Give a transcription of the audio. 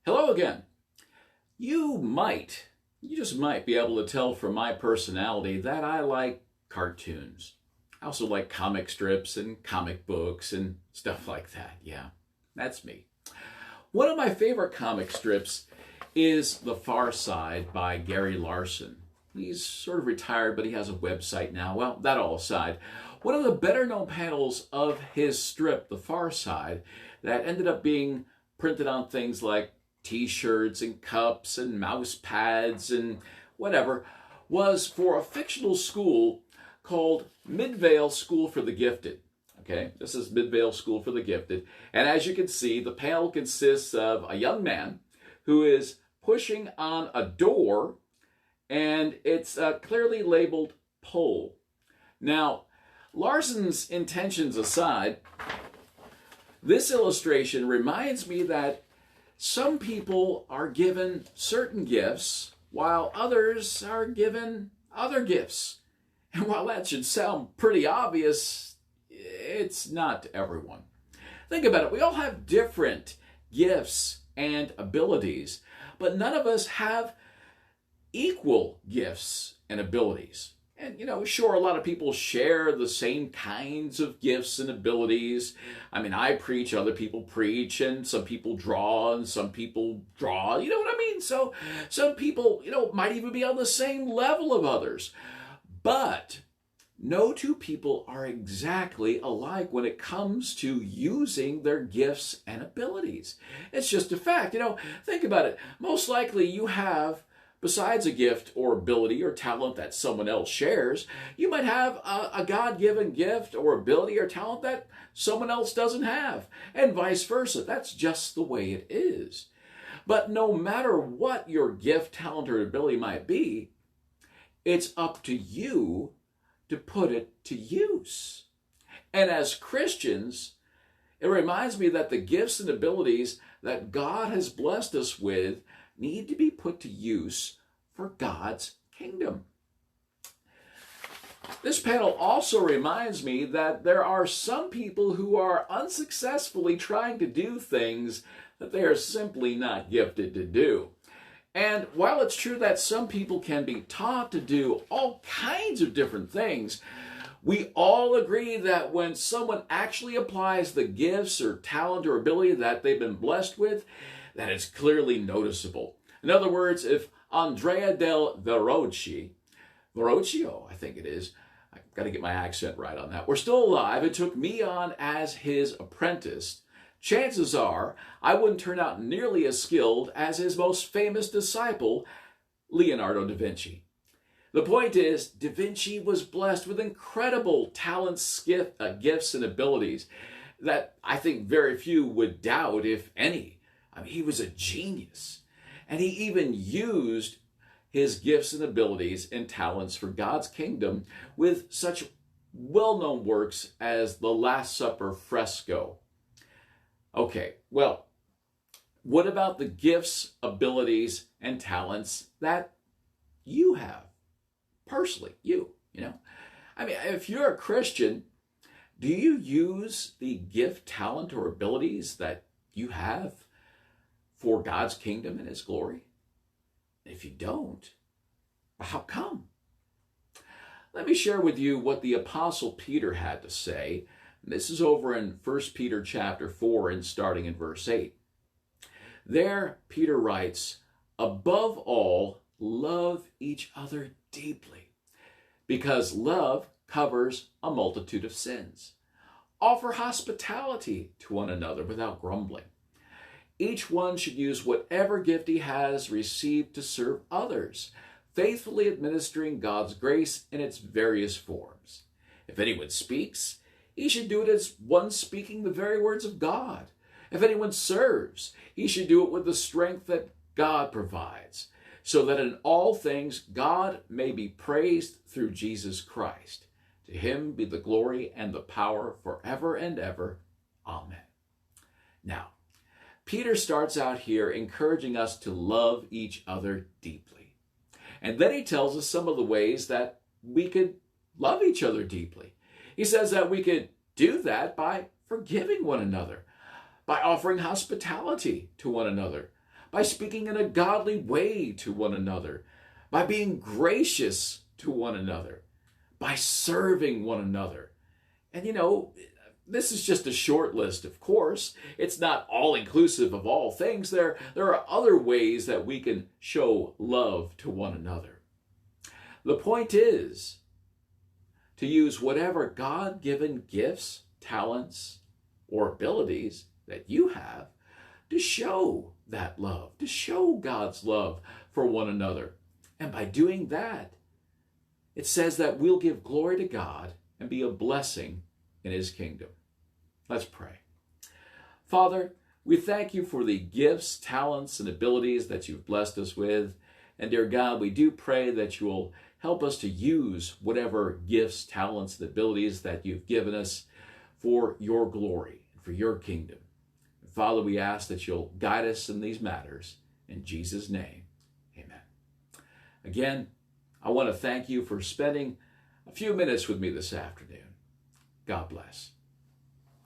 Hello again. You just might be able to tell from my personality that I like cartoons. I also like comic strips and comic books and stuff like that. Yeah, that's me. One of my favorite comic strips is The Far Side by Gary Larson. He's sort of retired, but he has a website now. Well, that all aside, one of the better known panels of his strip, The Far Side, that ended up being printed on things like t-shirts and cups and mouse pads and whatever, was for a fictional school called Midvale School for the Gifted. Okay, this is Midvale School for the Gifted. And as you can see, the panel consists of a young man who is pushing on a door, and it's clearly labeled pull. Now, Larson's intentions aside, this illustration reminds me that some people are given certain gifts while others are given other gifts. And while that should sound pretty obvious, it's not to everyone. Think about it. We all have different gifts and abilities, but none of us have equal gifts and abilities. And, sure, a lot of people share the same kinds of gifts and abilities. I mean, I preach, other people preach, and some people draw, and some people draw. You know what I mean? So some people, might even be on the same level of others. But no two people are exactly alike when it comes to using their gifts and abilities. It's just a fact. Think about it. Most likely you have, besides a gift or ability or talent that someone else shares, you might have a God-given gift or ability or talent that someone else doesn't have, and vice versa. That's just the way it is. But no matter what your gift, talent, or ability might be, it's up to you to put it to use. And as Christians, it reminds me that the gifts and abilities that God has blessed us with need to be put to use for God's kingdom. This panel also reminds me that there are some people who are unsuccessfully trying to do things that they are simply not gifted to do. And while it's true that some people can be taught to do all kinds of different things, we all agree that when someone actually applies the gifts or talent or ability that they've been blessed with, that it's clearly noticeable. In other words, if Andrea del Verrocchio, I think it is, I've got to get my accent right on that, were still alive and took me on as his apprentice, chances are I wouldn't turn out nearly as skilled as his most famous disciple, Leonardo da Vinci. The point is, Da Vinci was blessed with incredible talents, gifts, and abilities that I think very few would doubt, if any. I mean, he was a genius. And he even used his gifts and abilities and talents for God's kingdom with such well-known works as the Last Supper fresco. Okay, well, what about the gifts, abilities, and talents that you have? Personally, you know. I mean, if you're a Christian, do you use the gift, talent, or abilities that you have for God's kingdom and His glory? If you don't, how come? Let me share with you what the Apostle Peter had to say. This is over in 1 Peter chapter 4 and starting in verse 8. There, Peter writes, "Above all, love each other deeply, because love covers a multitude of sins. Offer hospitality to one another without grumbling. Each one should use whatever gift he has received to serve others, faithfully administering God's grace in its various forms. If anyone speaks, he should do it as one speaking the very words of God. If anyone serves, he should do it with the strength that God provides, so that in all things God may be praised through Jesus Christ. To him be the glory and the power forever and ever. Amen." Now, Peter starts out here encouraging us to love each other deeply. And then he tells us some of the ways that we could love each other deeply. He says that we could do that by forgiving one another, by offering hospitality to one another, by speaking in a godly way to one another, by being gracious to one another, by serving one another. And this is just a short list, of course. It's not all inclusive of all things. There are other ways that we can show love to one another. The point is to use whatever God-given gifts, talents, or abilities that you have to show that love, to show God's love for one another. And by doing that, it says that we'll give glory to God and be a blessing in His kingdom. Let's pray. Father, we thank you for the gifts, talents, and abilities that you've blessed us with. And dear God, we do pray that you will help us to use whatever gifts, talents, and abilities that you've given us for your glory and for your kingdom. And Father, we ask that you'll guide us in these matters. In Jesus' name, amen. Again, I want to thank you for spending a few minutes with me this afternoon. God bless.